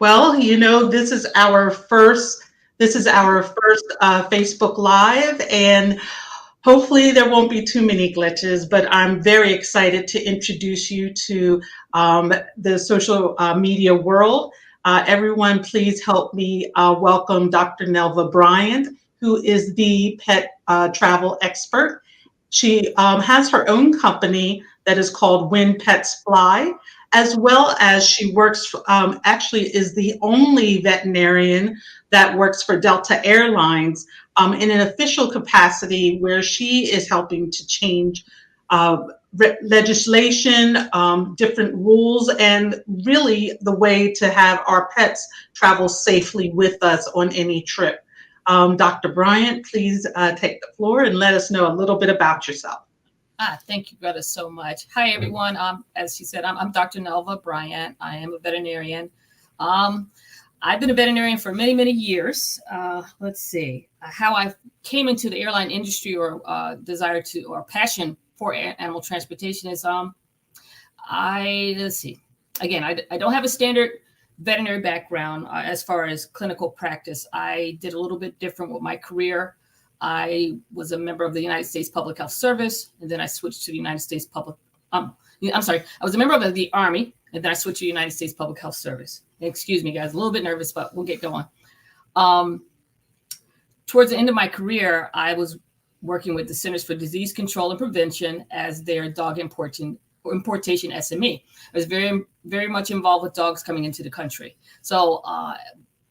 Well, this is our first Facebook Live, and hopefully there won't be too many glitches. But I'm very excited to introduce you to the social media world. Everyone, please help me welcome Dr. Nelva Bryant, who is the pet travel expert. She has her own company that is called When Pets Fly, as well as she works, actually, is the only veterinarian that works for Delta Airlines in an official capacity where she is helping to change uh, legislation, different rules, and really the way to have our pets travel safely with us on any trip. Dr. Bryant, please take the floor and let us know a little bit about yourself. Thank you, Greta, so much. Hi, everyone. As she said, I'm Dr. Nelva Bryant. I am a veterinarian. Um, I've been a veterinarian for many, many years. Let's see how I came into the airline industry or desire to or passion for animal transportation is let's see. Again, I don't have a standard veterinary background as far as clinical practice. I did a little bit different with my career. I was a member of the United States Public Health Service, and then I switched to the United States Public. I'm sorry, I was a member of the Army, and then I switched to the United States Public Health Service. Excuse me, guys, a little bit nervous, but we'll get going. Towards the end of my career, I was working with the Centers for Disease Control and Prevention as their dog importation SME. I was very, very much involved with dogs coming into the country. So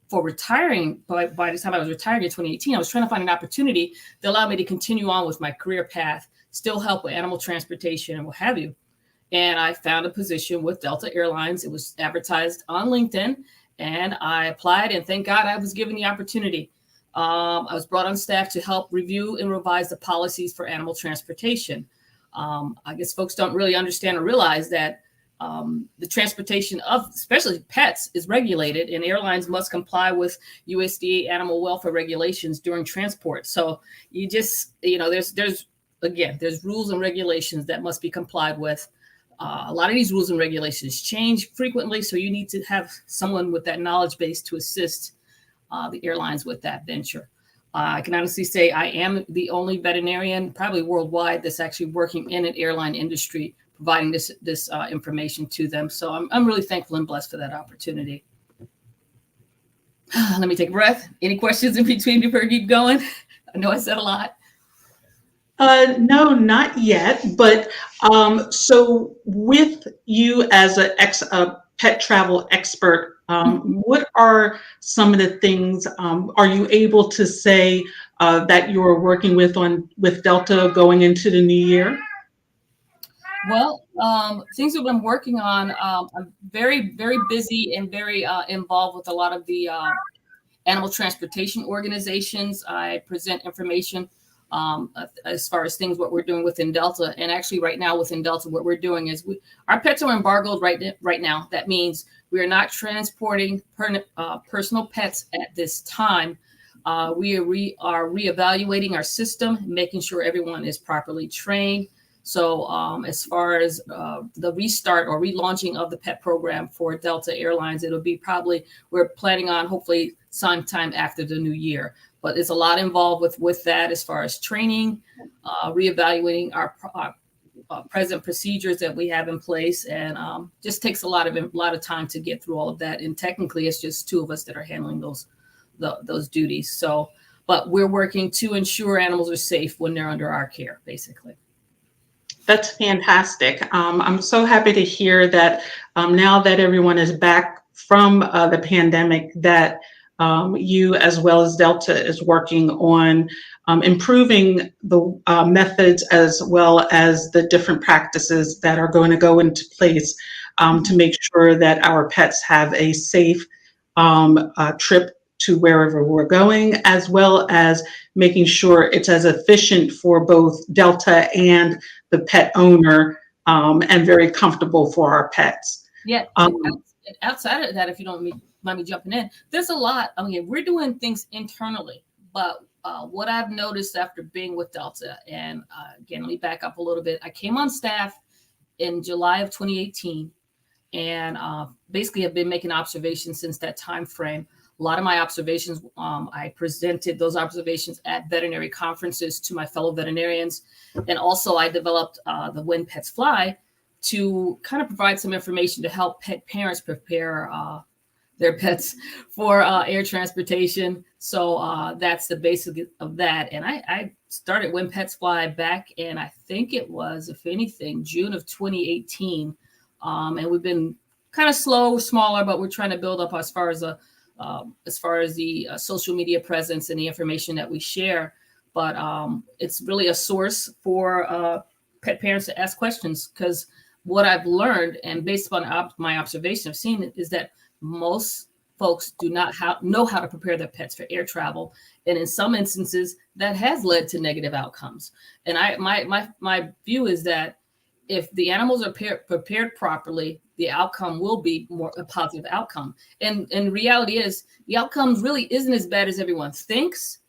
for retiring, by the time I was retiring in 2018, I was trying to find an opportunity that allowed me to continue on with my career path, still help with animal transportation and what have you. And I found a position with Delta Airlines. It was advertised on LinkedIn, and I applied, and thank God I was given the opportunity. I was brought on staff to help review and revise the policies for animal transportation. I guess folks don't really understand or realize that the transportation of especially pets is regulated, and airlines must comply with USDA animal welfare regulations during transport. So you just, there's rules and regulations that must be complied with. A lot of these rules and regulations change frequently, so you need to have someone with that knowledge base to assist the airlines with that venture. I can honestly say I am the only veterinarian, probably worldwide, that's actually working in an airline industry, providing this information to them. So I'm really thankful and blessed for that opportunity. Let me take a breath. Any questions in between before we keep going? I know I said a lot. No, not yet. But so, with you as a pet travel expert, what are some of the things? Are you able to say that you're working with Delta going into the new year? Well, things that I'm working on, I'm very, very busy and very involved with a lot of the animal transportation organizations. I present information as far as things, what we're doing within Delta. And actually right now within Delta, what we're doing is our pets are embargoed right now. That means we are not transporting personal pets at this time. We are reevaluating our system, making sure everyone is properly trained. So as far as the restart or relaunching of the pet program for Delta Airlines, it'll be we're planning on hopefully sometime after the new year. But there's a lot involved with that as far as training, reevaluating our present procedures that we have in place, and just takes a lot of time to get through all of that. And technically, it's just two of us that are handling those duties. So, but we're working to ensure animals are safe when they're under our care, basically. That's fantastic. I'm so happy to hear that now that everyone is back from the pandemic, that you, as well as Delta, is working on improving the methods as well as the different practices that are going to go into place to make sure that our pets have a safe trip to wherever we're going, as well as making sure it's as efficient for both Delta and the pet owner and very comfortable for our pets. Yeah. Outside of that, if you don't mind me jumping in, there's a lot. I mean, we're doing things internally, but what I've noticed after being with Delta, and again, let me back up a little bit. I came on staff in July of 2018. and basically have been making observations since that time frame. A lot of my observations, I presented those observations at veterinary conferences to my fellow veterinarians. And also I developed the When Pets Fly to kind of provide some information to help pet parents prepare their pets for air transportation. So that's the basic of that. And I started When Pets Fly back in, I think it was, if anything, June of 2018. And we've been kind of smaller, but we're trying to build up as far as the social media presence and the information that we share. But it's really a source for pet parents to ask questions, because what I've learned, and based upon my observation, I've seen is that most folks do not know how to prepare their pets for air travel. And in some instances, that has led to negative outcomes. And my view is that if the animals are prepared properly, the outcome will be more a positive outcome. And reality is the outcomes really isn't as bad as everyone thinks.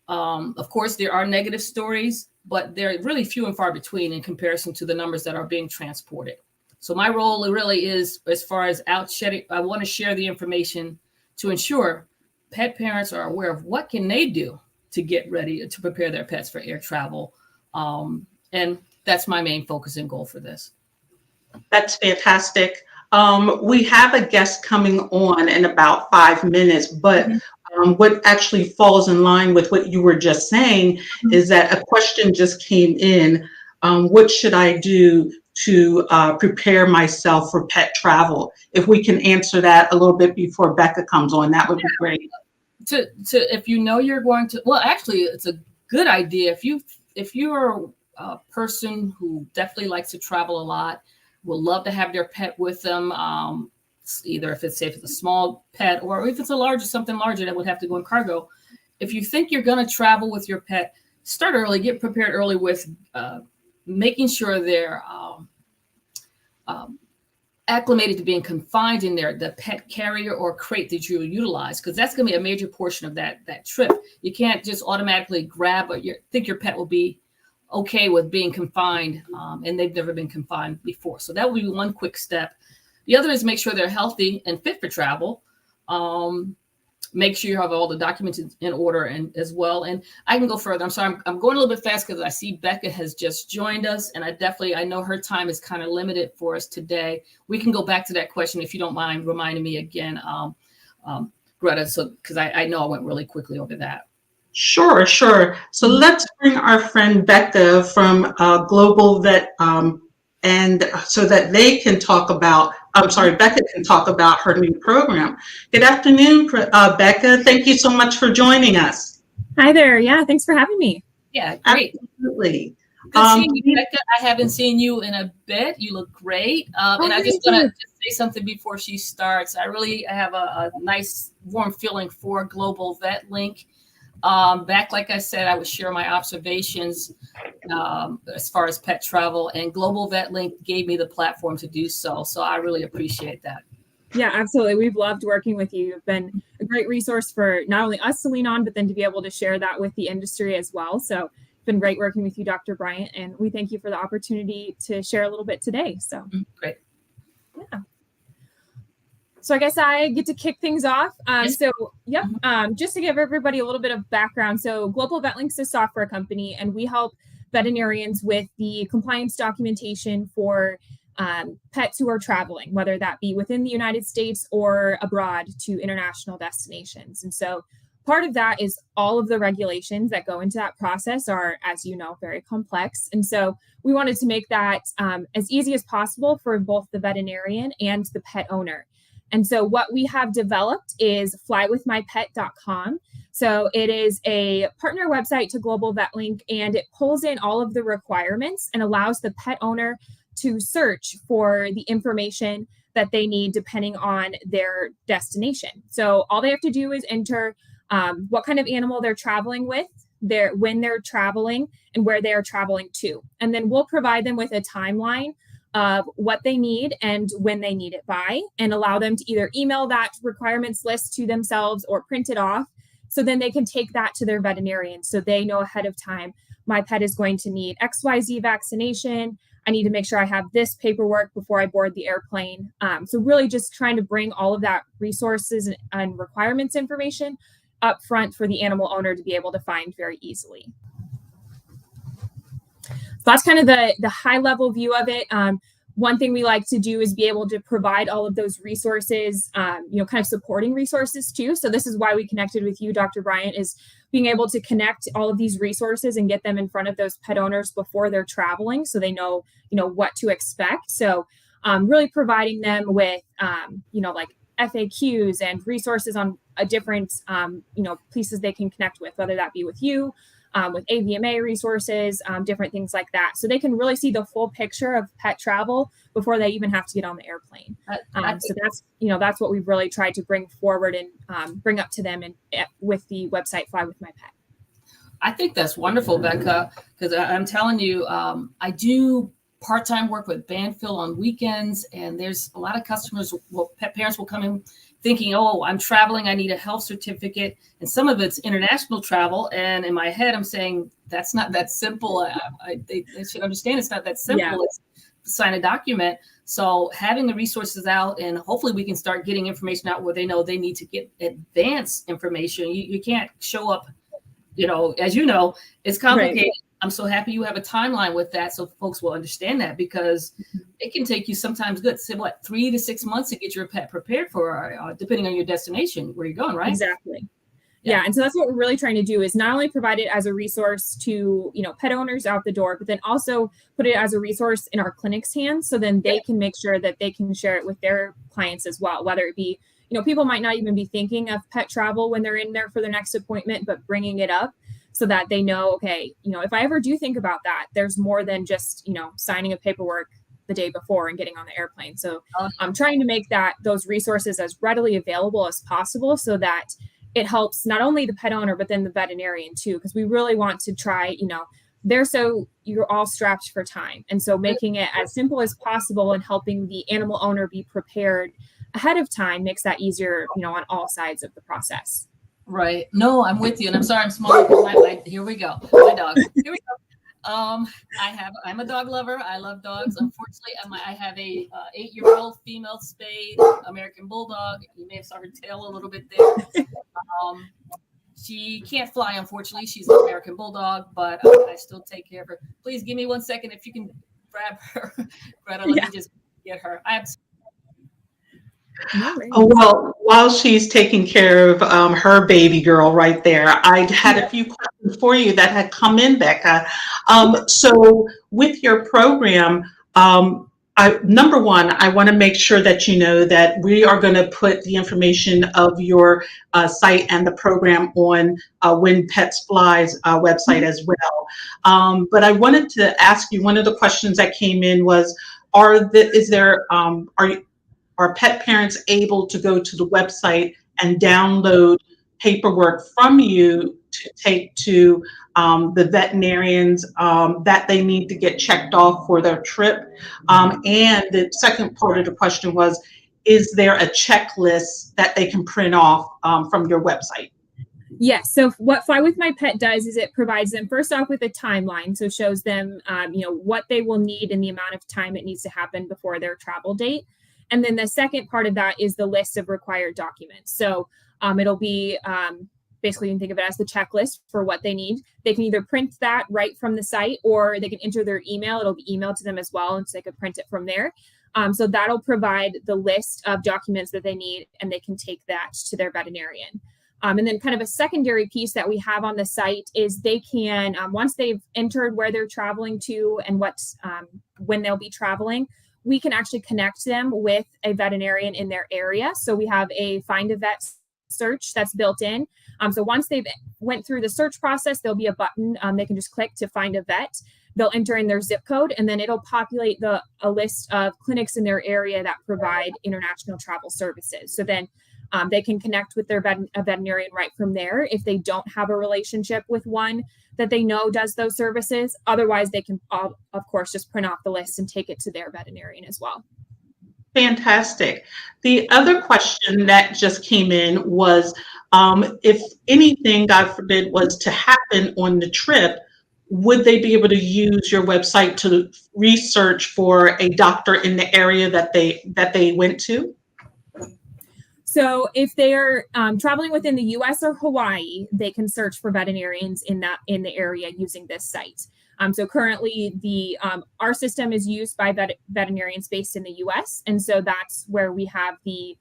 Of course, there are negative stories, but they're really few and far between in comparison to the numbers that are being transported. So my role really is, as far as I want to share the information to ensure pet parents are aware of what can they do to get ready to prepare their pets for air travel. And that's my main focus and goal for this. That's fantastic. We have a guest coming on in about 5 minutes, but what actually falls in line with what you were just saying is that a question just came in. What should I do to prepare myself for pet travel? If we can answer that a little bit before Becca comes on, that would be great. If you know you're going to, well, actually, it's a good idea. If you're a person who definitely likes to travel a lot, will love to have their pet with them, either if it's a small pet or if it's something larger that would have to go in cargo. If you think you're going to travel with your pet, start early, get prepared early with making sure they're acclimated to being confined in the pet carrier or crate that you utilize, because that's going to be a major portion of that trip. You can't just automatically grab or think your pet will be okay with being confined, and they've never been confined before. So that would be one quick step. The other is make sure they're healthy and fit for travel. Make sure you have all the documents in order and as well. And I can go further. I'm sorry, I'm going a little bit fast because I see Becca has just joined us, and I know her time is kind of limited for us today. We can go back to that question if you don't mind reminding me again, Greta, so because I know I went really quickly over that. Sure. So let's bring our friend Becca from Global Vet, and so that they can talk about, Becca can talk about her new program. Good afternoon, Becca. Thank you so much for joining us. Hi there. Yeah, thanks for having me. Yeah, great. Absolutely. Good seeing you, Becca. I haven't seen you in a bit. You look great. And I just want to say something before she starts. I have a nice, warm feeling for Global Vet Link. Back, like I said, I would share my observations as far as pet travel, and Global Vet Link gave me the platform to do so. So I really appreciate that. Yeah, absolutely. We've loved working with you. You've been a great resource for not only us to lean on, but then to be able to share that with the industry as well. So it's been great working with you, Dr. Bryant, and we thank you for the opportunity to share a little bit today. So great. Yeah. So I guess I get to kick things off. Just to give everybody a little bit of background. So Global Vet Link's a software company, and we help veterinarians with the compliance documentation for pets who are traveling, whether that be within the United States or abroad to international destinations. And so part of that is all of the regulations that go into that process are, as you know, very complex. And so we wanted to make that as easy as possible for both the veterinarian and the pet owner. And so what we have developed is flywithmypet.com. So it is a partner website to Global Vet Link, and it pulls in all of the requirements and allows the pet owner to search for the information that they need depending on their destination. So all they have to do is enter what kind of animal they're traveling with, when they're traveling, and where they are traveling to. And then we'll provide them with a timeline of what they need and when they need it by, and allow them to either email that requirements list to themselves or print it off. So then they can take that to their veterinarian so they know ahead of time, my pet is going to need XYZ vaccination. I need to make sure I have this paperwork before I board the airplane. So really just trying to bring all of that resources and requirements information up front for the animal owner to be able to find very easily. So that's kind of the high level view of it. One thing we like to do is be able to provide all of those resources, kind of supporting resources too. So this is why we connected with you, Dr. Bryant, is being able to connect all of these resources and get them in front of those pet owners before they're traveling, so they know, what to expect. So really providing them with, like FAQs and resources on a different, pieces they can connect with, whether that be with you, with AVMA resources, different things like that. So they can really see the full picture of pet travel before they even have to get on the airplane. So that's what we've really tried to bring forward and bring up to them and with the website Fly With My Pet. I think that's wonderful, Becca, because I'm telling you, I do part-time work with Banfield on weekends, and there's a lot of customers, pet parents will come in thinking, oh, I'm traveling, I need a health certificate. And some of it's international travel. And in my head, I'm saying, that's not that simple. They should understand it's not that simple. Yeah. It's sign a document. So having the resources out, and hopefully we can start getting information out where they know they need to get advanced information. You can't show up, as you know, it's complicated. Right. I'm so happy you have a timeline with that, so folks will understand that, because it can take you sometimes 3 to 6 months to get your pet prepared for, depending on your destination, where you're going, right? Exactly. Yeah. And so that's what we're really trying to do, is not only provide it as a resource to, pet owners out the door, but then also put it as a resource in our clinic's hands, so then they can make sure that they can share it with their clients as well, whether it be, people might not even be thinking of pet travel when they're in there for their next appointment, but bringing it up, so that they know, okay, if I ever do think about that, there's more than just, signing a paperwork the day before and getting on the airplane. So I'm trying to make those resources as readily available as possible, so that it helps not only the pet owner, but then the veterinarian too, because we really want to try, you're all strapped for time. And so making it as simple as possible and helping the animal owner be prepared ahead of time makes that easier, on all sides of the process. Right. No, I'm with you. And I'm sorry, I'm smoking. Here we go. My dog. Here we go. I'm a dog lover. I love dogs. Unfortunately, I have a 8-year-old female spayed American Bulldog. You may have saw her tail a little bit there. She can't fly, unfortunately. She's an American Bulldog, but I still take care of her. Please give me 1 second if you can grab her. Greta, let me just get her. Oh, well, while she's taking care of her baby girl right there, I had a few questions for you that had come in, Becca. So with your program, number one, I want to make sure that you know that we are going to put the information of your site and the program on When Pets Fly's website as well. But I wanted to ask you, one of the questions that came in was, are pet parents able to go to the website and download paperwork from you to take to the veterinarians that they need to get checked off for their trip? And the second part of the question was, is there a checklist that they can print off from your website? Yes. So what Fly With My Pet does is it provides them first off with a timeline. So shows them, what they will need and the amount of time it needs to happen before their travel date. And then the second part of that is the list of required documents. So it'll be basically, you can think of it as the checklist for what they need. They can either print that right from the site, or they can enter their email. It'll be emailed to them as well, and so they can print it from there. So that'll provide the list of documents that they need, and they can take that to their veterinarian. And then kind of a secondary piece that we have on the site is they can, once they've entered where they're traveling to and when they'll be traveling, we can actually connect them with a veterinarian in their area. So we have a Find a Vet search that's built in. So once they've went through the search process, there'll be a button they can just click to find a vet. They'll enter in their zip code, and then it'll populate a list of clinics in their area that provide international travel services. So then they can connect with their veterinarian right from there if they don't have a relationship with one that they know does those services. Otherwise, they can, of course, just print off the list and take it to their veterinarian as well. Fantastic. The other question that just came in was, if anything, God forbid, was to happen on the trip, would they be able to use your website to research for a doctor in the area that they went to? So if they are traveling within the U.S. or Hawaii, they can search for veterinarians in the area using this site. So currently, our system is used by veterinarians based in the U.S., and so that's where we have the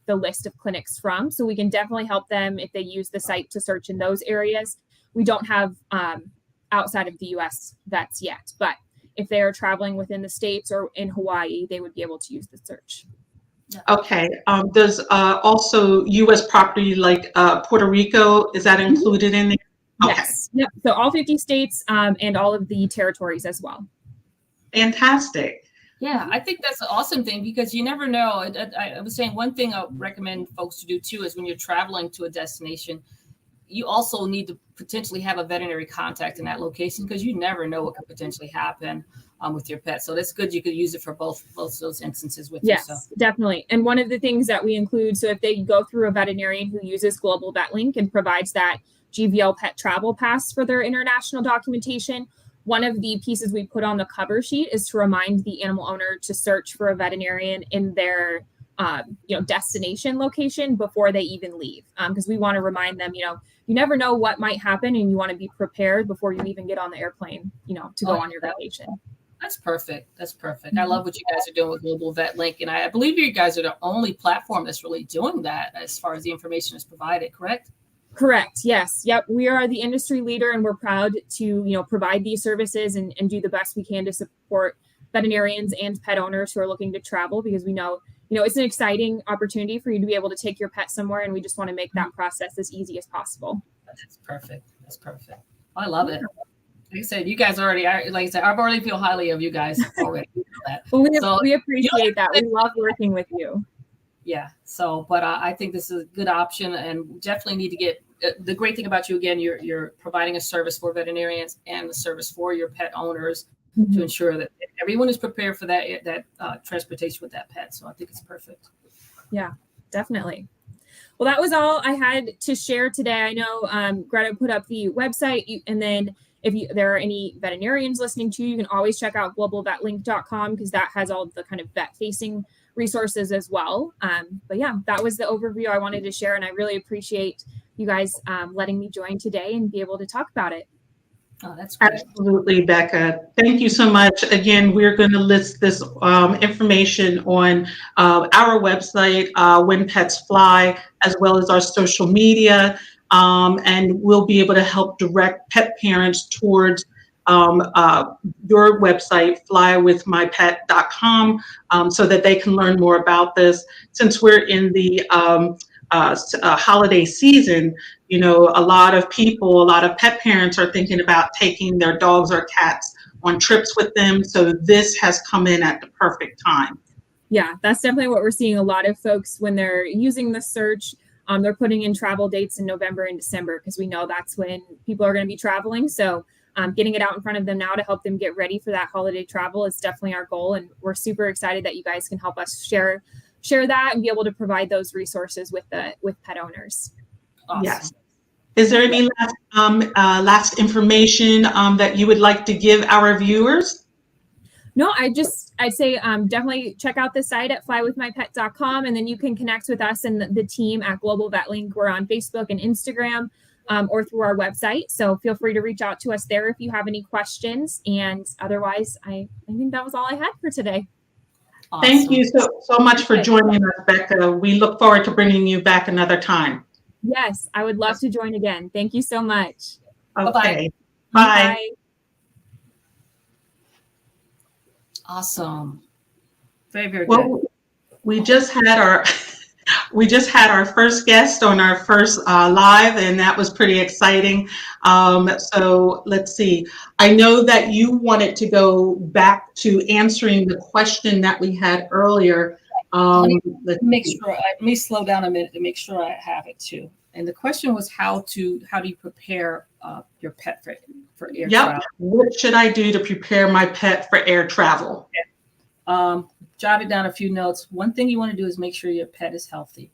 list of clinics from. So we can definitely help them if they use the site to search in those areas. We don't have outside of the U.S. vets yet, but if they are traveling within the states or in Hawaii, they would be able to use the search. Okay. Does also U.S. property like Puerto Rico, is that included in there? Okay. Yes. Yep. So all 50 states and all of the territories as well. Fantastic. Yeah, I think that's an awesome thing because you never know. I was saying one thing I recommend folks to do too is when you're traveling to a destination, you also need to potentially have a veterinary contact in that location because you never know what could potentially happen with your pet. So that's good. You could use it for both those instances with you. Yes, definitely. And one of the things that we include, so if they go through a veterinarian who uses Global Vet Link and provides that GVL pet travel pass for their international documentation, one of the pieces we put on the cover sheet is to remind the animal owner to search for a veterinarian in their destination location before they even leave. Because we want to remind them, you never know what might happen and you want to be prepared before you even get on the airplane, to go on your vacation. That's perfect. That's perfect. I love what you guys are doing with Global Vet Link. And I believe you guys are the only platform that's really doing that as far as the information is provided, correct? Correct. Yes. Yep. We are the industry leader and we're proud to, provide these services and do the best we can to support veterinarians and pet owners who are looking to travel because we know, it's an exciting opportunity for you to be able to take your pet somewhere. And we just want to make that process as easy as possible. That's perfect. That's perfect. I love it. Like I said, you guys already, I've already feel highly of you guys already. Well, we appreciate that. We love working with you. Yeah. So, but I think this is a good option and definitely need to get the great thing about you again, you're providing a service for veterinarians and the service for your pet owners to ensure that everyone is prepared for that transportation with that pet. So I think it's perfect. Yeah, definitely. Well, that was all I had to share today. I know Greta put up the website and then if there are any veterinarians listening to you, you can always check out globalvetlink.com because that has all the kind of vet-facing resources as well. But yeah, that was the overview I wanted to share, and I really appreciate you guys letting me join today and be able to talk about it. Oh, that's great. Absolutely, Becca. Thank you so much. Again, we're going to list this information on our website, When Pets Fly, as well as our social media. And we'll be able to help direct pet parents towards your website, flywithmypet.com, so that they can learn more about this. Since we're in the holiday season, a lot of pet parents are thinking about taking their dogs or cats on trips with them. So this has come in at the perfect time. Yeah, that's definitely what we're seeing. A lot of folks, when they're using the search, they're putting in travel dates in November and December because we know that's when people are going to be traveling. So getting it out in front of them now to help them get ready for that holiday travel is definitely our goal. And we're super excited that you guys can help us share that and be able to provide those resources with pet owners. Awesome. Yes. Is there any last information that you would like to give our viewers? No, I'd say definitely check out the site at flywithmypet.com, and then you can connect with us and the team at Global Vet Link. We're on Facebook and Instagram or through our website. So feel free to reach out to us there if you have any questions. And otherwise, I think that was all I had for today. Awesome. Thank you so much for joining us, Becca. We look forward to bringing you back another time. Yes, I would love to join again. Thank you so much. Okay. Bye. Bye. Awesome. Very, very Well, good. We just had our first guest on our first live, and that was pretty exciting. So let's see. I know that you wanted to go back to answering the question that we had earlier. Let me slow down a minute to make sure I have it too. And the question was how do you prepare your pet for air travel? What should I do to prepare my pet for air travel? Jotted down a few notes. One thing you want to do is make sure your pet is healthy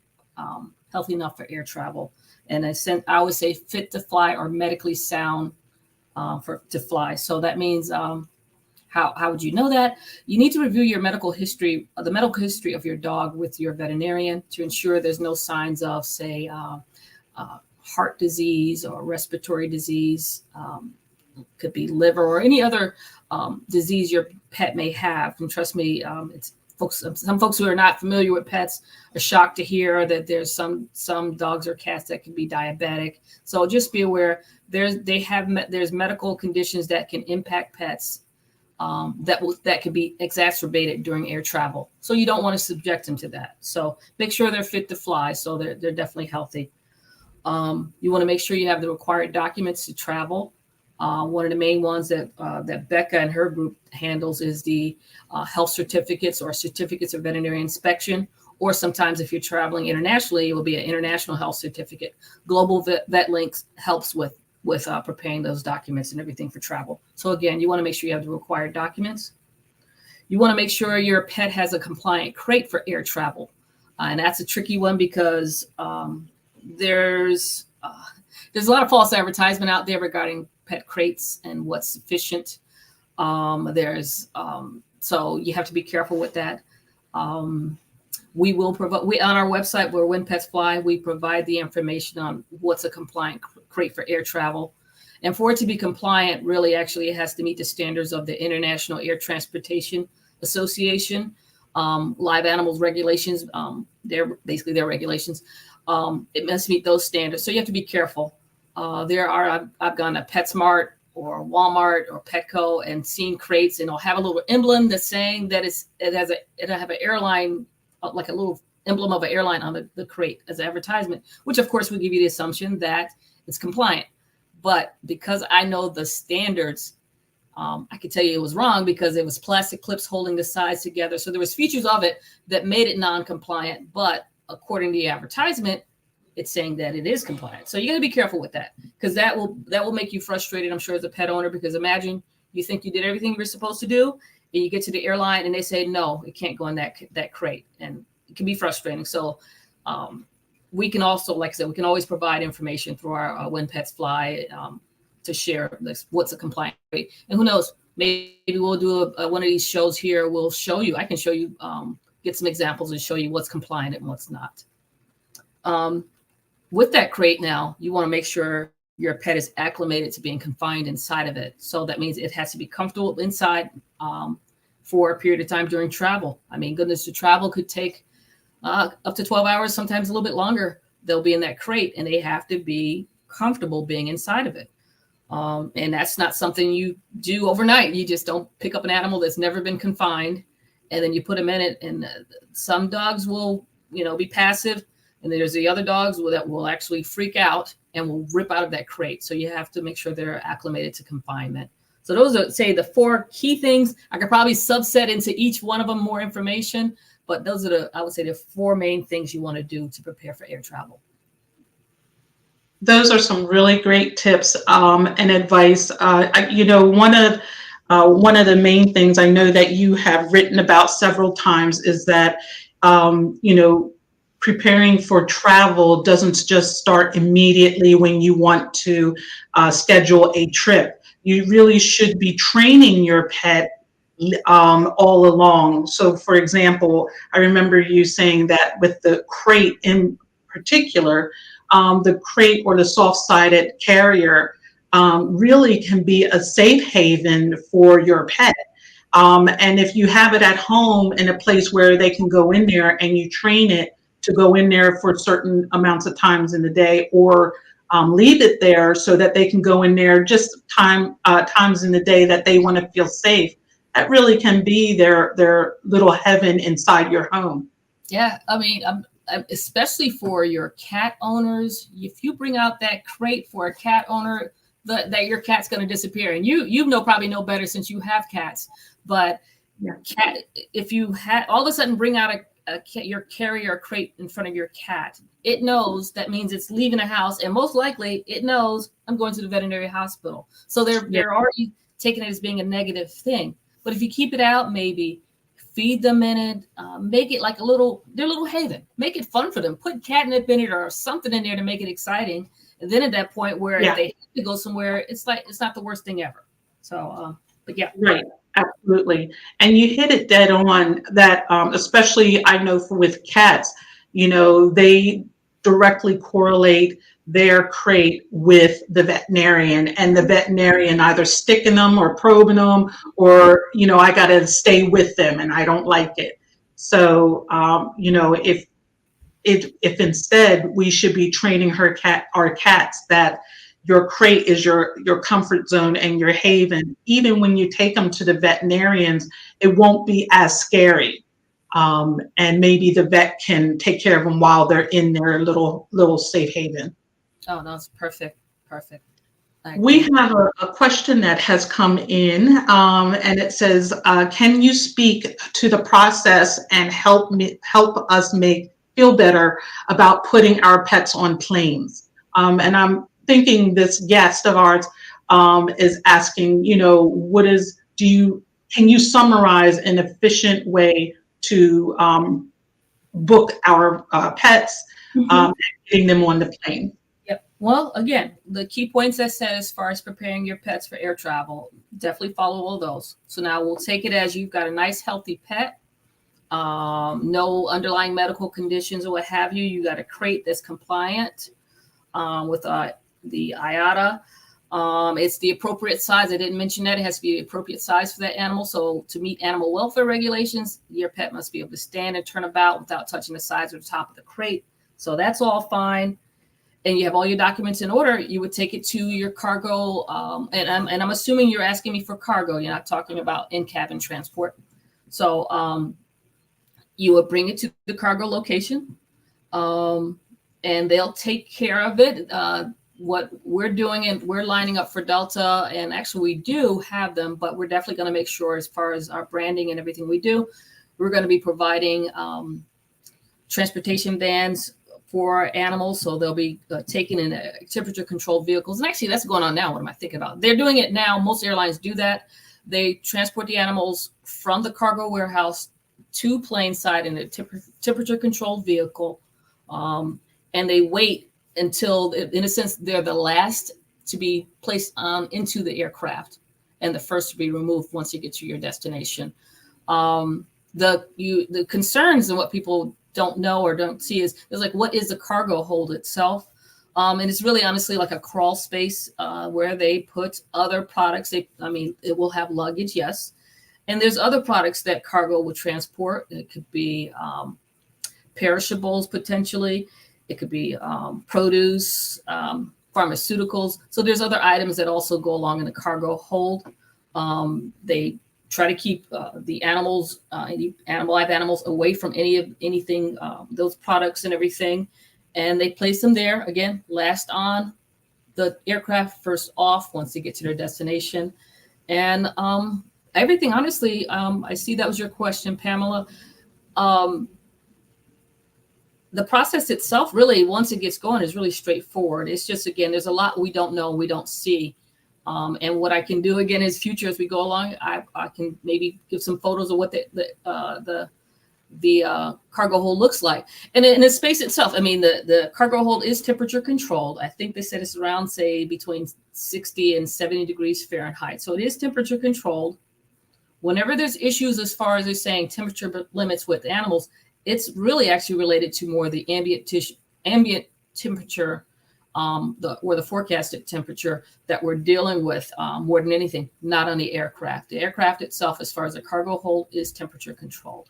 enough for air travel. And I always say fit to fly or medically sound to fly. So that means how would you know that? You need to review your medical history, the medical history of your dog with your veterinarian to ensure there's no signs of, say, heart disease or respiratory disease. Could be liver or any other disease your pet may have. And trust me, it's some folks who are not familiar with pets are shocked to hear that there's some dogs or cats that can be diabetic. So just be aware there's medical conditions that can impact pets that can be exacerbated during air travel. So you don't want to subject them to that. So make sure they're fit to fly. So they're definitely healthy. You want to make sure you have the required documents to travel. One of the main ones that Becca and her group handles is the health certificates or certificates of veterinary inspection, or sometimes if you're traveling internationally, it will be an international health certificate. Global Vet Links helps with preparing those documents and everything for travel. So again, you want to make sure you have the required documents. You want to make sure your pet has a compliant crate for air travel. And that's a tricky one because there's a lot of false advertisement out there regarding pet crates and what's sufficient. So you have to be careful with that. We will provide, on our website where When Pets Fly, we provide the information on what's a compliant crate for air travel. And for it to be compliant, really, actually, it has to meet the standards of the International Air Transportation Association, live animals regulations. They're basically their regulations. It must meet those standards. So you have to be careful. I've gone to PetSmart or Walmart or Petco and seen crates, and it'll have a little emblem that's saying that it'll have an airline, like a little emblem of an airline on the crate as an advertisement, which of course will give you the assumption that it's compliant. But because I know the standards, I could tell you it was wrong because it was plastic clips holding the sides together. So there was features of it that made it non-compliant, but according to the advertisement, it's saying that it is compliant. So you got to be careful with that, because that will make you frustrated, I'm sure, as a pet owner, because imagine you think you did everything you were supposed to do and you get to the airline and they say, no, it can't go in that crate. And it can be frustrating. So we can also, like I said, we can always provide information through our When Pets Fly to share what's a compliant crate. And who knows, maybe we'll do one of these shows here. We'll show you, I can show you, get some examples and show you what's compliant and what's not. With that crate now, you want to make sure your pet is acclimated to being confined inside of it. So that means it has to be comfortable inside for a period of time during travel. I mean, goodness, the travel could take up to 12 hours, sometimes a little bit longer. They'll be in that crate and they have to be comfortable being inside of it. And that's not something you do overnight. You just don't pick up an animal that's never been confined and then you put them in it. And some dogs will, be passive. And there's the other dogs that will actually freak out and will rip out of that crate. So you have to make sure they're acclimated to confinement. So those are, say, the 4 key things. I could probably subset into each one of them more information, but those are I would say the 4 main things you want to do to prepare for air travel. Those are some really great tips and advice. One of the main things I know that you have written about several times is that, preparing for travel doesn't just start immediately when you want to schedule a trip. You really should be training your pet all along. So, for example, I remember you saying that with the crate in particular, the crate or the soft-sided carrier really can be a safe haven for your pet. And if you have it at home in a place where they can go in there and you train it to go in there for certain amounts of times in the day, or leave it there so that they can go in there just times in the day that they want to feel safe, that really can be their little heaven inside your home. Yeah, I mean, especially for your cat owners, if you bring out that crate for a cat owner, that your cat's going to disappear. And you probably know better since you have cats. But cat, if you all of a sudden bring out your carrier crate in front of your cat, it knows that means it's leaving the house, and most likely it knows I'm going to the veterinary hospital. So they're already taking it as being a negative thing. But if you keep it out, maybe feed them in it, make it like their little haven, make it fun for them, put catnip in it or something in there to make it exciting. And then at that point where Yeah. if they have to go somewhere, it's not the worst thing ever. So, but yeah. Right. Absolutely. And you hit it dead on that, especially I know with cats, they directly correlate their crate with the veterinarian, and the veterinarian either sticking them or probing them, or, I got to stay with them and I don't like it. So, if instead we should be training our cats that your crate is your comfort zone and your haven. Even when you take them to the veterinarians, it won't be as scary. And maybe the vet can take care of them while they're in their little safe haven. Oh, no, it's perfect. Perfect. We have a question that has come in, and it says, can you speak to the process and help us feel better about putting our pets on planes? And I'm thinking this guest of ours is asking, can you summarize an efficient way to book our pets, and getting them on the plane? Yep. Well, again, the key points I said as far as preparing your pets for air travel, definitely follow all those. So now we'll take it as you've got a nice, healthy pet, no underlying medical conditions or what have you. You got a crate that's compliant with the IATA. It's the appropriate size. I didn't mention that. It has to be the appropriate size for that animal. So to meet animal welfare regulations, your pet must be able to stand and turn about without touching the sides or the top of the crate. So that's all fine. And you have all your documents in order, you would take it to your cargo. And I'm assuming you're asking me for cargo. You're not talking about in-cabin transport. So you would bring it to the cargo location, and they'll take care of it. What we're doing, and we're lining up for Delta, and actually we do have them, but we're definitely going to make sure as far as our branding and everything we do, we're going to be providing transportation vans for animals. So they'll be taken in temperature controlled vehicles. And actually that's going on now. What am I thinking about? They're doing it now. Most airlines do that. They transport the animals from the cargo warehouse to plane side in a temperature controlled vehicle. And they wait until, in a sense, they're the last to be placed into the aircraft and the first to be removed once you get to your destination. The concerns and what people don't know or don't see is like, what is the cargo hold itself? And it's really honestly like a crawl space where they put other products. It will have luggage, yes. And there's other products that cargo will transport. It could be perishables potentially. It could be produce, pharmaceuticals. So there's other items that also go along in the cargo hold. They try to keep the animals, live animals, away from anything, those products and everything. And they place them there, again, last on the aircraft, first off once they get to their destination. And everything, honestly, I see that was your question, Pamela. The process itself, really, once it gets going, is really straightforward. It's just, again, there's a lot we don't know, we don't see. And what I can do, again, is future as we go along, I can maybe give some photos of what the cargo hold looks like. And in the space itself, the cargo hold is temperature controlled. I think they said it's around, say, between 60 and 70 degrees Fahrenheit. So it is temperature controlled. Whenever there's issues as far as they're saying temperature limits with animals, it's really actually related to more the ambient temperature, or the forecasted temperature that we're dealing with more than anything, not on the aircraft. The aircraft itself, as far as the cargo hold, is temperature controlled.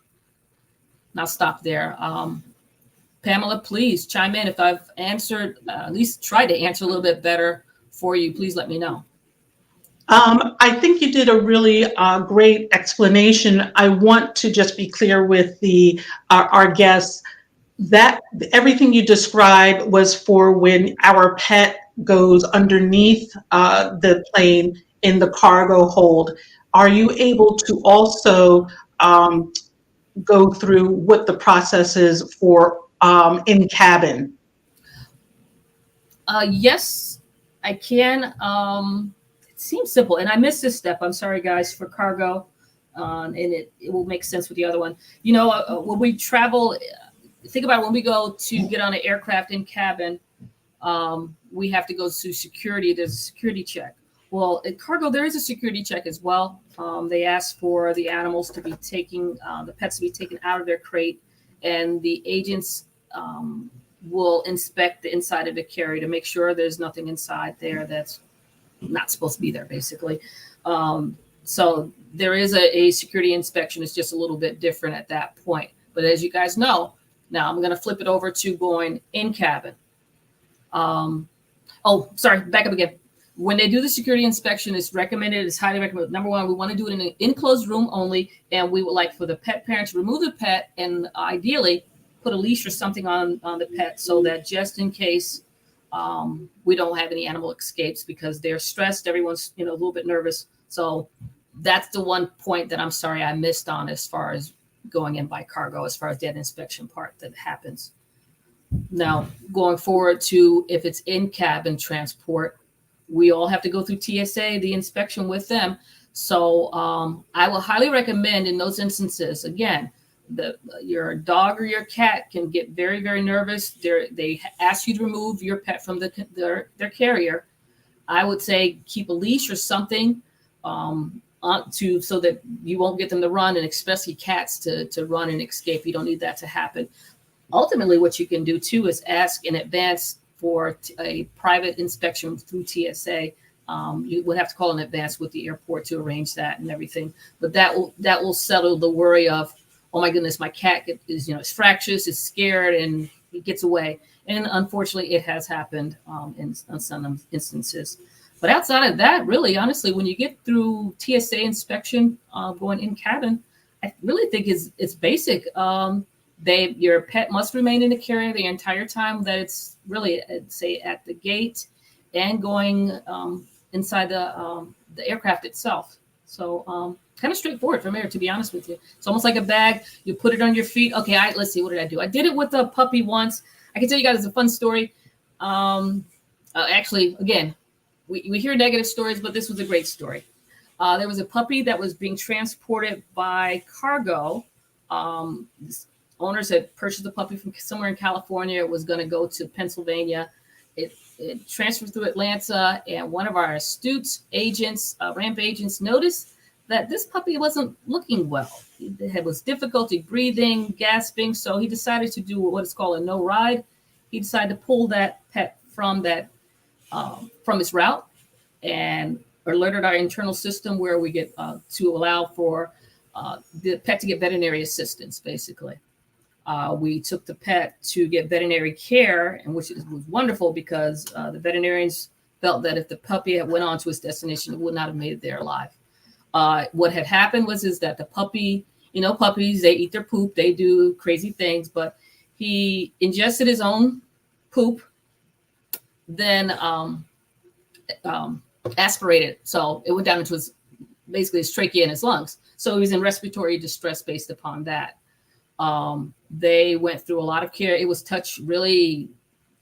And I'll stop there. Pamela, please chime in. If I've answered, at least tried to answer a little bit better for you, please let me know. I think you did a really great explanation. I want to just be clear with our guests that everything you described was for when our pet goes underneath the plane in the cargo hold. Are you able to also go through what the process is for in cabin? Yes, I can. It seems simple, and I missed this step. I'm sorry, guys, for cargo, and it will make sense with the other one. When we travel, think about when we go to get on an aircraft in cabin, we have to go to security. There's a security check. Well, at cargo, there is a security check as well. They ask for the animals to be the pets to be taken out of their crate, and the agents will inspect the inside of the carrier to make sure there's nothing inside there that's not supposed to be there, basically. So there is a security inspection. It's just a little bit different at that point. But as you guys know, now I'm going to flip it over to going in cabin. Oh, sorry, back up again. When they do the security inspection, it's recommended, it's highly recommended. Number one, we want to do it in an enclosed room only. And we would like for the pet parent to remove the pet and ideally put a leash or something on the pet so that just in case we don't have any animal escapes, because they're stressed. Everyone's, a little bit nervous. So that's the one point that I'm sorry I missed on as far as going in by cargo, as far as that inspection part that happens. Now, going forward to if it's in cabin transport, we all have to go through TSA, the inspection with them. So I will highly recommend in those instances, again, your dog or your cat can get very, very nervous. They ask you to remove your pet from their carrier. I would say keep a leash or something so that you won't get them to run, and especially cats to run and escape. You don't need that to happen. Ultimately, what you can do too is ask in advance for a private inspection through TSA. You would have to call in advance with the airport to arrange that and everything. But that will settle the worry of, oh my goodness, my cat is fractious, is scared, and he gets away. And unfortunately, it has happened in some instances. But outside of that, really, honestly, when you get through TSA inspection going in cabin, I really think it's basic. Your pet must remain in the carrier the entire time that it's really, say, at the gate and going inside the aircraft itself. So kind of straightforward from there, to be honest with you. It's almost like a bag. You put it on your feet. Okay, let's see. What did I do? I did it with a puppy once. I can tell you guys a fun story. Actually, again, we hear negative stories, but this was a great story. There was a puppy that was being transported by cargo. Owners had purchased the puppy from somewhere in California. It was going to go to Pennsylvania. It transferred through Atlanta, and one of our astute agents, ramp agents, noticed that this puppy wasn't looking well. It was difficulty breathing, gasping, so he decided to do what is called a no ride. He decided to pull that pet from its route and alerted our internal system where we get to allow for the pet to get veterinary assistance, basically. We took the pet to get veterinary care, and which was wonderful because the veterinarians felt that if the puppy had went on to its destination, it would not have made it there alive. What had happened is that the puppy, puppies, they eat their poop, they do crazy things, but he ingested his own poop, then aspirated. So it went down into basically his trachea and his lungs. So he was in respiratory distress based upon that. They went through a lot of care. It was touched really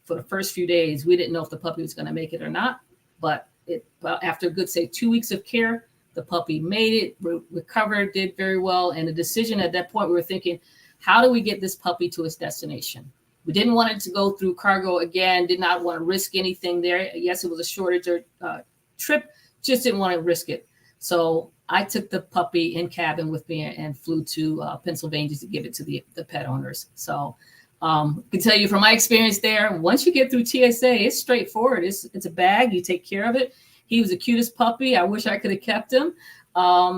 for the first few days. We didn't know if the puppy was going to make it or not, but after a good, say, 2 weeks of care, the puppy made it, recovered, did very well. And the decision at that point, we were thinking, how do we get this puppy to its destination? We didn't want it to go through cargo again, did not want to risk anything there. Yes, it was a shorter trip, just didn't want to risk it. So I took the puppy in cabin with me and flew to Pennsylvania to give it to the pet owners. So I can tell you from my experience there, once you get through TSA, it's straightforward. It's a bag. You take care of it. He was the cutest puppy. I wish I could have kept him.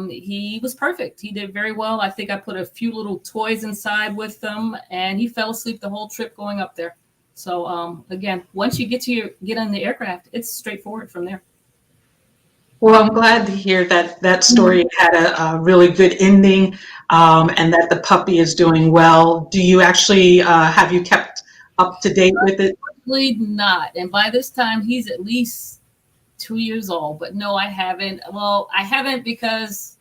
He was perfect. He did very well. I think I put a few little toys inside with him, and he fell asleep the whole trip going up there. So again, once you get on the aircraft, it's straightforward from there. Well, I'm glad to hear that story had a really good ending, and that the puppy is doing well. Do you actually have you kept up to date with it? Probably not. And by this time, he's at least 2 years old. But no, I haven't. Well, I haven't because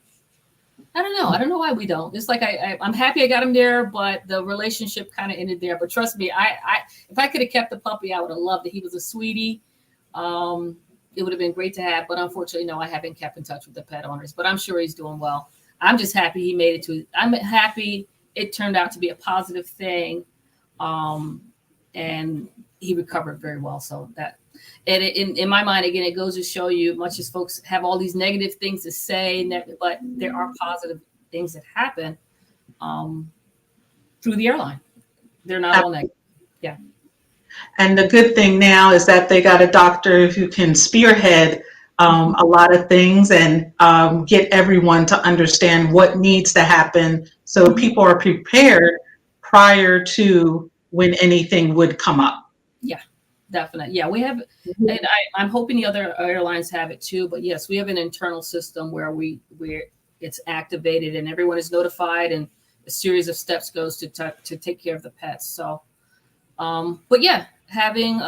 I don't know. I don't know why we don't. It's like I'm happy I got him there, but the relationship kind of ended there. But trust me, if I could have kept the puppy, I would have loved it. He was a sweetie. It would have been great to have, but unfortunately, no, I haven't kept in touch with the pet owners, but I'm sure he's doing well. I'm just happy he made it I'm happy it turned out to be a positive thing. And he recovered very well. So that, and in my mind, again, it goes to show you, much as folks have all these negative things to say, but there are positive things that happen through the airline. They're not all negative. Yeah. And the good thing now is that they got a doctor who can spearhead a lot of things and get everyone to understand what needs to happen, so people are prepared prior to when anything would come up. Yeah, definitely. Yeah, we have, and I'm hoping the other airlines have it too. But yes, we have an internal system where it's activated and everyone is notified, and a series of steps goes to take care of the pets. So, but yeah, having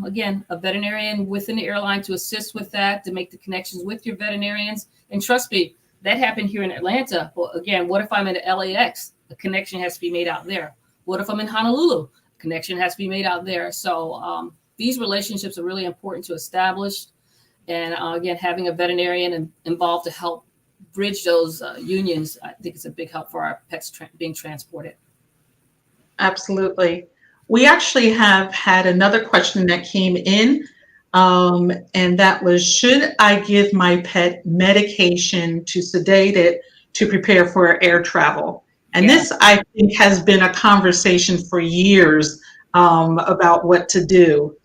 again a veterinarian within the airline to assist with that, to make the connections with your veterinarians. And trust me, that happened here in Atlanta. Well, again, what if I'm in LAX? A connection has to be made out there. What if I'm in Honolulu? A connection has to be made out there. So these relationships are really important to establish. And again, having a veterinarian involved to help bridge those unions, I think it's a big help for our pets being transported. Absolutely. We actually have had another question that came in, and that was, should I give my pet medication to sedate it to prepare for air travel? And this, I think, has been a conversation for years about what to do.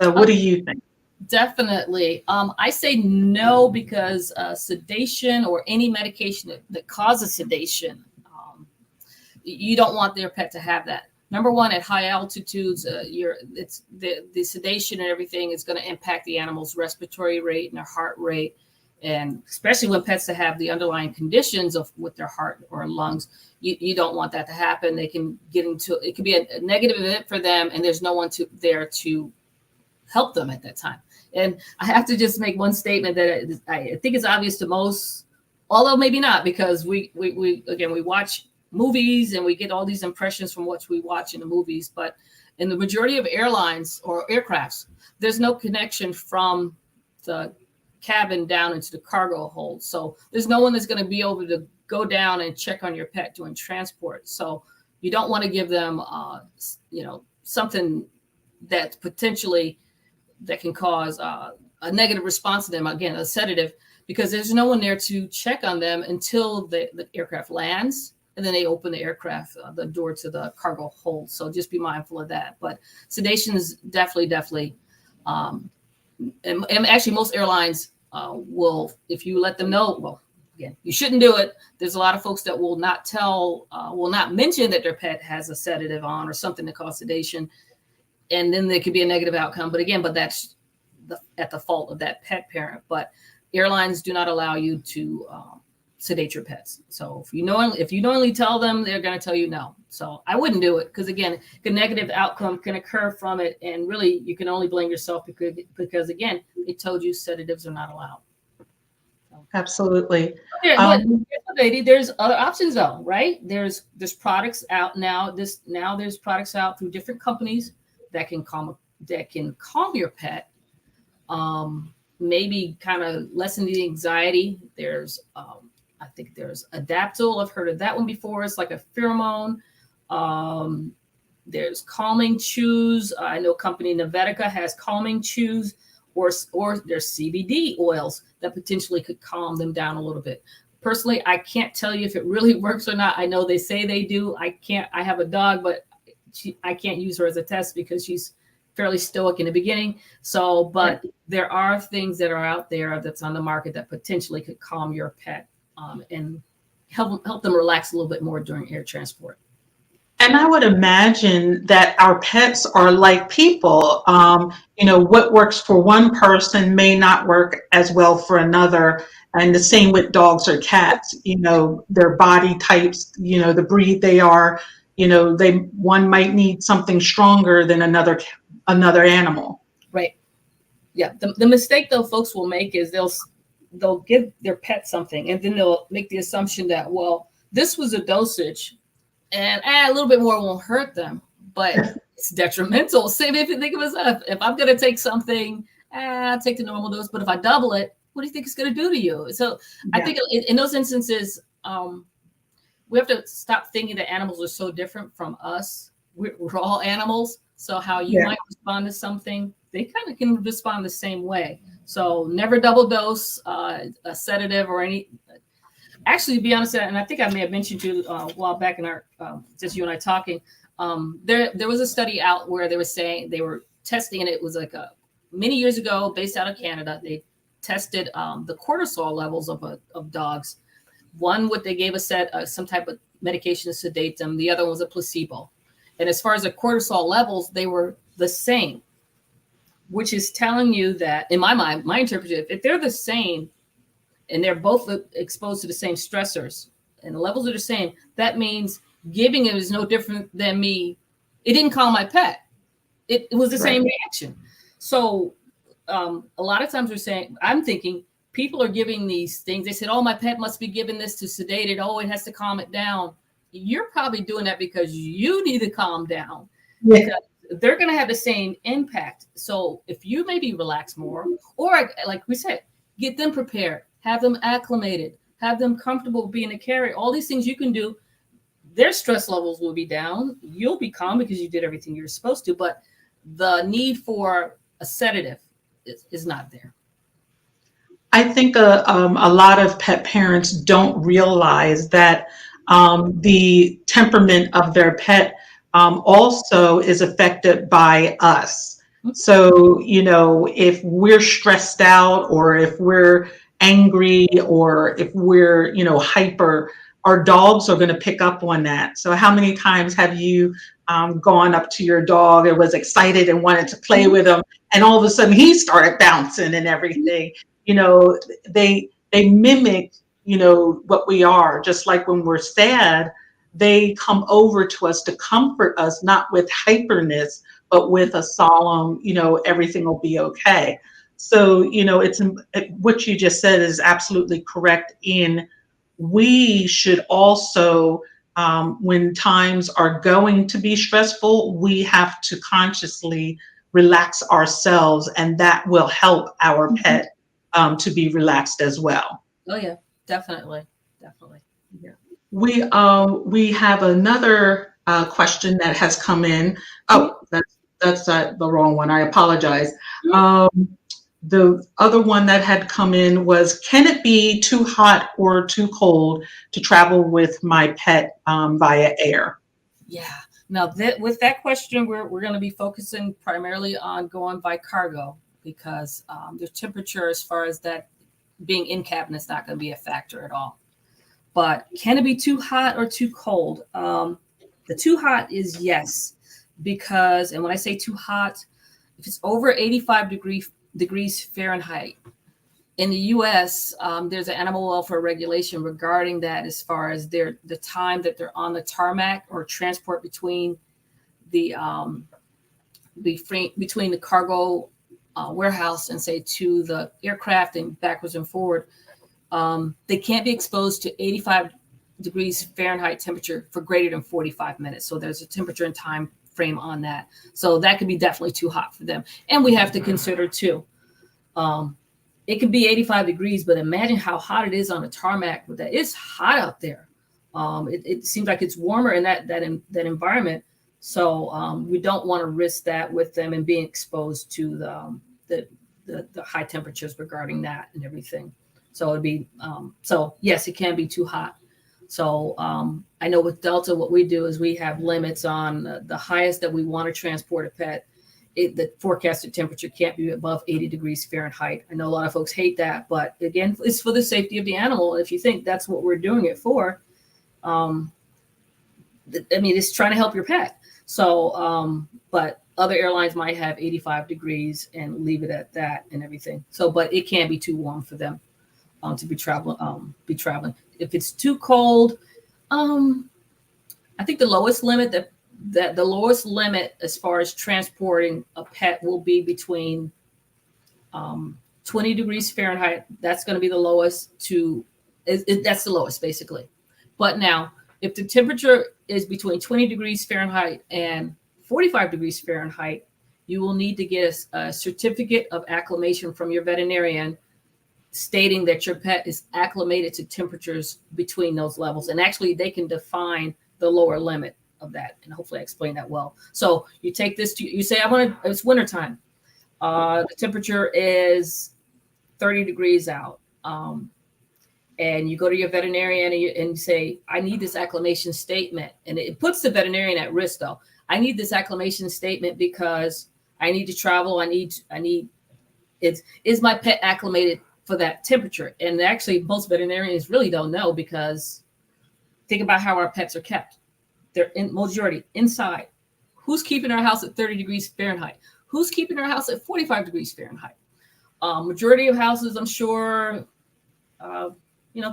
So what do you think? Definitely. I say no, because sedation or any medication that causes sedation, you don't want their pet to have that. Number one, at high altitudes, the sedation and everything is going to impact the animal's respiratory rate and their heart rate. And especially when pets that have the underlying conditions with their heart or lungs, you don't want that to happen. They can get into, it could be a negative event for them, and there's no one there to help them at that time. And I have to just make one statement that I think is obvious to most, although maybe not, because we watch movies and we get all these impressions from what we watch in the movies. But in the majority of airlines or aircrafts, there's no connection from the cabin down into the cargo hold. So there's no one that's going to be able to go down and check on your pet during transport. So you don't want to give them, something that potentially that can cause a negative response to them. Again, a sedative, because there's no one there to check on them until the aircraft lands, and then they open the aircraft, the door to the cargo hold. So just be mindful of that. But sedation is definitely, and actually most airlines will, if you let them know, well, again, you shouldn't do it. There's a lot of folks that will not mention that their pet has a sedative on or something that causes sedation. And then there could be a negative outcome. But that's at the fault of that pet parent. But airlines do not allow you to sedate your pets. So if you knowingly tell them, they're going to tell you no. So I wouldn't do it, because again, a negative outcome can occur from it, and really you can only blame yourself because again, they told you sedatives are not allowed. So. Absolutely. There's other options though, right? There's products out now. There's products out through different companies that can calm your pet. Maybe kind of lessen the anxiety. There's I think there's Adaptil. I've heard of that one before. It's like a pheromone. There's calming chews. I know company Novetica has calming chews, or there's CBD oils that potentially could calm them down a little bit. Personally, I can't tell you if it really works or not. I know they say they do. I have a dog, but I can't use her as a test because she's fairly stoic in the beginning. So, but there are things that are out there that's on the market that potentially could calm your pet and help them relax a little bit more during air transport. And I would imagine that our pets are like people. What works for one person may not work as well for another. And the same with dogs or cats. Their body types, the breed they are, one might need something stronger than another animal. Right. Yeah. The mistake though folks will make is they'll give their pet something, and then they'll make the assumption that, well, this was a dosage and a little bit more won't hurt them, but it's detrimental. Same if you think of yourself, if I'm going to take something, I'll take the normal dose, but if I double it, what do you think it's going to do to you? So I think in those instances, we have to stop thinking that animals are so different from us. We're all animals. So how you might respond to something, they kind of can respond the same way. So never double dose a sedative or any. Actually, to be honest, and I think I may have mentioned to you a while back in our just you and I talking. There was a study out where they were saying they were testing, and it was like many years ago, based out of Canada. They tested the cortisol levels of dogs. One, what they gave some type of medication to sedate them. The other was a placebo. And as far as the cortisol levels, they were the same, which is telling you that, in my mind, my interpretation, if they're the same and they're both exposed to the same stressors and the levels are the same, that means giving it is no different than me. It didn't calm my pet. It was the same reaction. So a lot of times I'm thinking people are giving these things. They said, oh, my pet must be giving this to sedate it. Oh, it has to calm it down. You're probably doing that because you need to calm down. Yeah. Because they're going to have the same impact. So if you maybe relax more, or like we said, get them prepared, have them acclimated, have them comfortable being a carrier, all these things you can do, their stress levels will be down. You'll be calm because you did everything you're supposed to, but the need for a sedative is not there. I think a lot of pet parents don't realize that the temperament of their pet also is affected by us. So, if we're stressed out or if we're angry or if we're, hyper, our dogs are going to pick up on that. So how many times have you gone up to your dog and was excited and wanted to play with him, and all of a sudden he started bouncing and everything? They mimic, what we are. Just like when we're sad, they come over to us to comfort us, not with hyperness, but with a solemn, everything will be okay. So, it's what you just said is absolutely correct. We should also, when times are going to be stressful, we have to consciously relax ourselves, and that will help our pet to be relaxed as well. Oh yeah, definitely. Yeah. We have another question that has come in. Oh, that's the wrong one. I apologize. The other one that had come in was, can it be too hot or too cold to travel with my pet via air? Yeah. Now with that question, we're going to be focusing primarily on going by cargo, because the temperature, as far as that being in cabin, is not going to be a factor at all. But can it be too hot or too cold? The too hot is yes, because, and when I say too hot, if it's over 85 degrees Fahrenheit, in the U.S., there's an animal welfare regulation regarding that, as far as the time that they're on the tarmac or transport between the cargo warehouse and say to the aircraft and backwards and forward. They can't be exposed to 85 degrees Fahrenheit temperature for greater than 45 minutes. So there's a temperature and time frame on that. So that could be definitely too hot for them. And we have to consider too, it could be 85 degrees, but imagine how hot it is on a tarmac with that. It's hot out there. It seems like it's warmer in that environment. So we don't want to risk that with them and being exposed to the high temperatures regarding that and everything. So it'd be, so yes, it can be too hot. So I know with Delta, what we do is we have limits on the highest that we want to transport a pet. The forecasted temperature can't be above 80 degrees Fahrenheit. I know a lot of folks hate that, but again, it's for the safety of the animal. If you think that's what we're doing it for, it's trying to help your pet. So, but other airlines might have 85 degrees and leave it at that and everything. So, but it can be too warm for them to be traveling. If it's too cold, I think the lowest limit the lowest limit as far as transporting a pet will be between 20 degrees Fahrenheit. That's going to be the lowest that's the lowest basically. But now if the temperature is between 20 degrees Fahrenheit and 45 degrees Fahrenheit, you will need to get a certificate of acclimation from your veterinarian stating that your pet is acclimated to temperatures between those levels. And actually they can define the lower limit. of that. And hopefully I explained that well. So you take this, you say, it's wintertime. The temperature is 30 degrees out. And you go to your veterinarian and you say, I need this acclimation statement. And it puts the veterinarian at risk though. I need this acclimation statement because I need to travel. Is my pet acclimated for that temperature? And actually most veterinarians really don't know, because think about how our pets are kept. They're in majority inside. Who's keeping our house at 30 degrees Fahrenheit? Who's keeping our house at 45 degrees Fahrenheit? Majority of houses, I'm sure,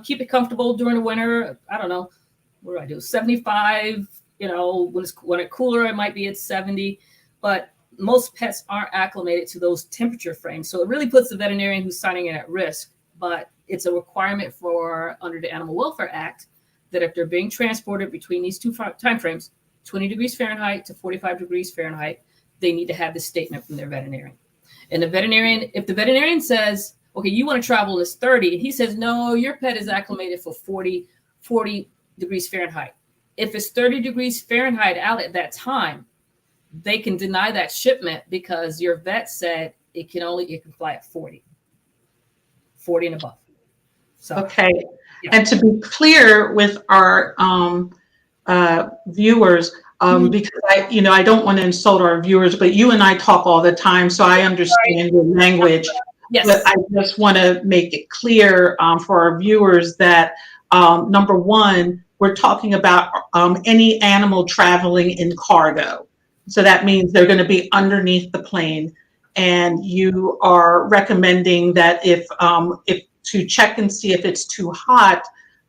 keep it comfortable during the winter. I don't know. What do I do? 75, when it's cooler, it might be at 70, but most pets aren't acclimated to those temperature frames. So it really puts the veterinarian who's signing it at risk, but it's a requirement under the Animal Welfare Act that if they're being transported between these two time frames, 20 degrees Fahrenheit to 45 degrees Fahrenheit, they need to have this statement from their veterinarian. And if the veterinarian says, okay, you want to travel this 30, and he says, no, your pet is acclimated for 40 degrees Fahrenheit. If it's 30 degrees Fahrenheit out at that time, they can deny that shipment because your vet said it can fly at 40 and above. So, okay. Yeah. And to be clear with our viewers, because I don't want to insult our viewers, but you and I talk all the time, so I understand your language. Yes. But I just want to make it clear for our viewers that number one, we're talking about any animal traveling in cargo. So that means they're going to be underneath the plane, and you are recommending that if to check and see if it's too hot,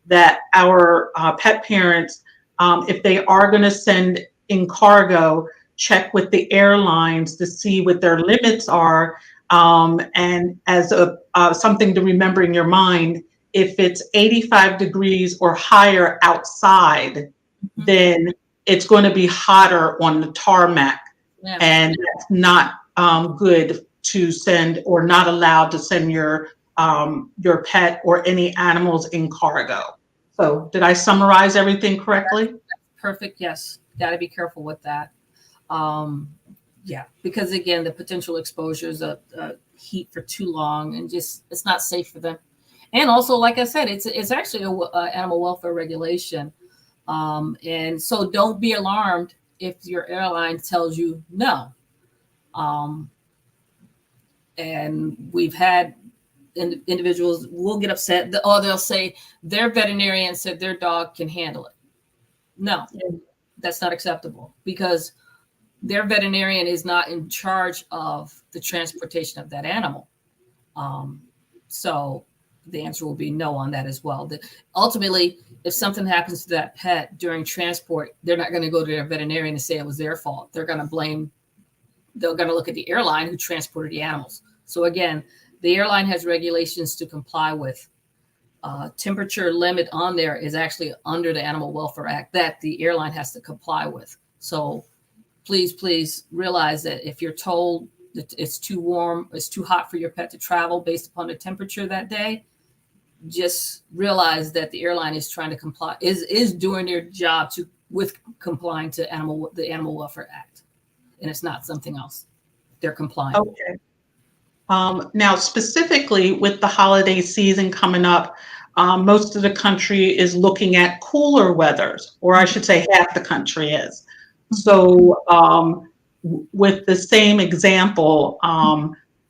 that our pet parents, if they are going to send in cargo, check with the airlines to see what their limits are. And as something to remember in your mind, if it's 85 degrees or higher outside, then it's going to be hotter on the tarmac. Yeah. And that's not good to send, or not allowed to send your pet or any animals in cargo. So did I summarize everything correctly? That's perfect. Yes. Got to be careful with that. Because again, the potential exposures of heat for too long, and it's not safe for them. And also, like I said, it's actually an animal welfare regulation. And so don't be alarmed if your airline tells you no. And we've had individuals will get upset, or they'll say their veterinarian said their dog can handle it. No, that's not acceptable, because their veterinarian is not in charge of the transportation of that animal. So the answer will be no on that as well. Ultimately, if something happens to that pet during transport, they're not going to go to their veterinarian and say it was their fault. They're going to look at the airline who transported the animals. So again, the airline has regulations to comply with. Temperature limit on there is actually under the Animal Welfare Act that the airline has to comply with. So please realize that if you're told that it's too warm, it's too hot for your pet to travel based upon the temperature that day, just realize that the airline is trying to comply, is doing their job with complying to the Animal Welfare Act, and it's not something else. They're complying. Okay. Now, specifically with the holiday season coming up, most of the country is looking at cooler weathers, or I should say half the country is. So with the same example,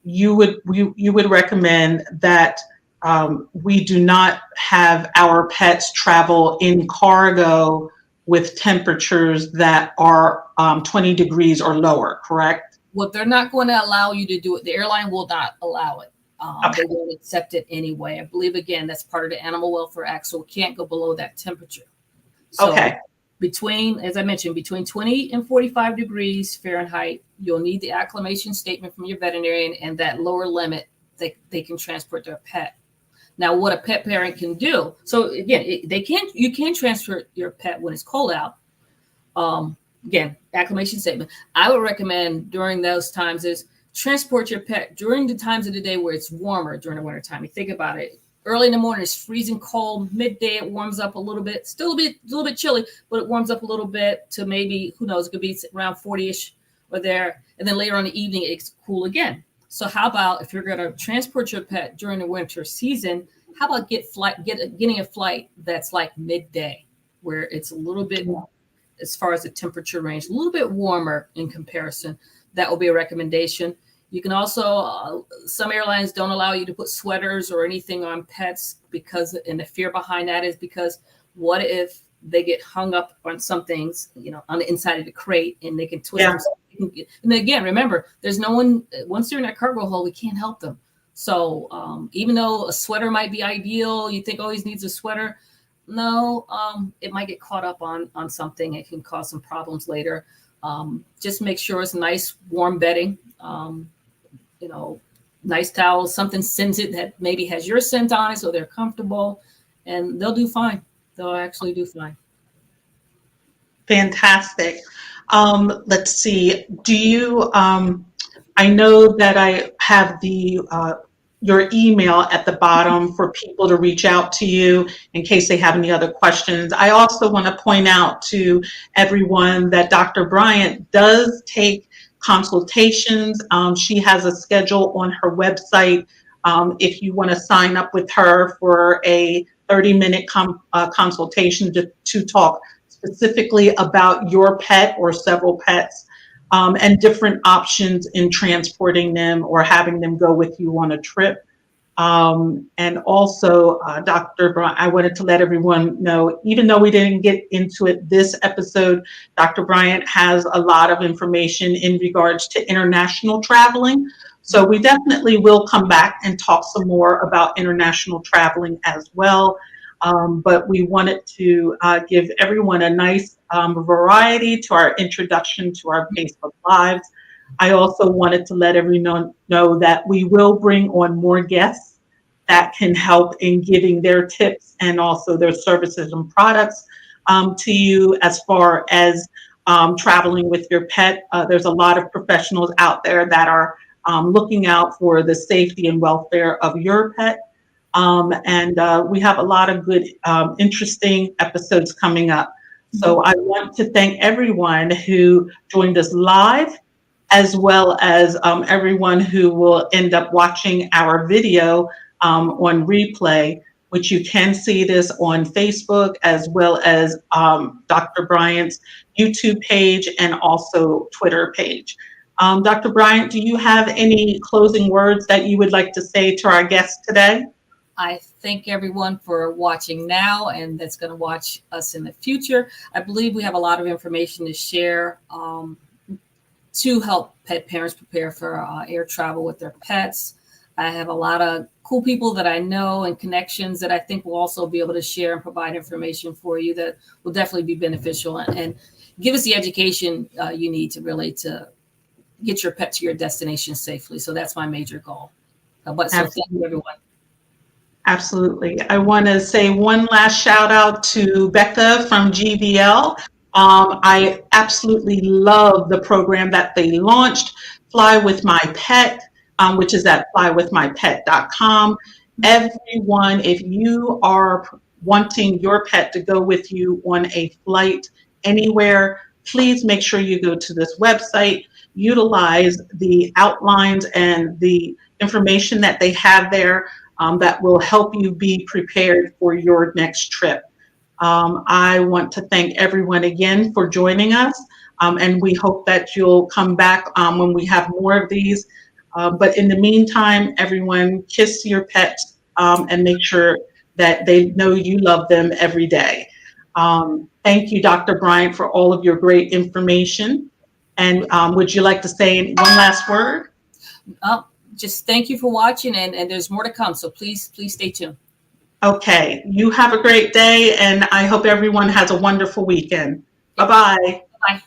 you would recommend that we do not have our pets travel in cargo with temperatures that are 20 degrees or lower, correct? Well, they're not going to allow you to do it. The airline will not allow it. Okay. They won't accept it anyway. I believe, again, that's part of the Animal Welfare Act, so it can't go below that temperature. So okay. As I mentioned, between 20 and 45 degrees Fahrenheit, you'll need the acclimation statement from your veterinarian, and that lower limit they can transport their pet. Now, what a pet parent can do, so again, you can transfer your pet when it's cold out. Again, acclimation statement. I would recommend during those times is transport your pet during the times of the day where it's warmer during the winter time. You think about it. early in the morning, it's freezing cold. Midday, it warms up a little bit. Still a little bit chilly, but it warms up a little bit to maybe, who knows, it could be around 40-ish or there. And then later on in the evening, it's cool again. So how about if you're going to transport your pet during the winter season, how about getting a flight that's like midday, where it's a little bit, as far as the temperature range, a little bit warmer in comparison. That will be a recommendation. You can also, some airlines don't allow you to put sweaters or anything on pets and the fear behind that is because what if they get hung up on some things, on the inside of the crate and they can twist them. And again, remember, there's no one, once they're in that cargo hold, we can't help them. So even though a sweater might be ideal, you think, oh, he needs a sweater. No, it might get caught up on something. It can cause some problems later. Just make sure it's nice, warm bedding. Nice towels, something scented that maybe has your scent on it so they're comfortable, and they'll do fine. They'll actually do fine. Fantastic. Let's see. Do you, I know that I have your email at the bottom for people to reach out to you in case they have any other questions. I also want to point out to everyone that Dr. Bryant does take consultations. She has a schedule on her website. If you want to sign up with her for a 30-minute consultation to talk specifically about your pet or several pets, and different options in transporting them or having them go with you on a trip. And also, Dr. Bryant, I wanted to let everyone know, even though we didn't get into it this episode, Dr. Bryant has a lot of information in regards to international traveling. So we definitely will come back and talk some more about international traveling as well. But we wanted to give everyone a nice variety to our introduction to our Facebook Lives. I also wanted to let everyone know that we will bring on more guests that can help in giving their tips and also their services and products to you as far as traveling with your pet. There's a lot of professionals out there that are looking out for the safety and welfare of your pet. And we have a lot of good, interesting episodes coming up. So I want to thank everyone who joined us live, as well as everyone who will end up watching our video on replay, which you can see this on Facebook, as well as Dr. Bryant's YouTube page and also Twitter page. Dr. Bryant, do you have any closing words that you would like to say to our guests today? I thank everyone for watching now and that's going to watch us in the future. I believe we have a lot of information to share to help pet parents prepare for air travel with their pets. I have a lot of cool people that I know and connections that I think will also be able to share and provide information for you that will definitely be beneficial and give us the education you need to get your pet to your destination safely. So that's my major goal. So thank you, everyone. Absolutely. I want to say one last shout out to Becca from GVL. I absolutely love the program that they launched, Fly With My Pet, which is at flywithmypet.com. Everyone, if you are wanting your pet to go with you on a flight anywhere, please make sure you go to this website, utilize the outlines and the information that they have there. That will help you be prepared for your next trip. I want to thank everyone again for joining us, and we hope that you'll come back when we have more of these. But in the meantime, everyone, kiss your pets and make sure that they know you love them every day. Thank you, Dr. Bryant, for all of your great information. And would you like to say one last word? Just thank you for watching, and there's more to come. So please stay tuned. Okay. You have a great day, and I hope everyone has a wonderful weekend. Bye-bye. Bye.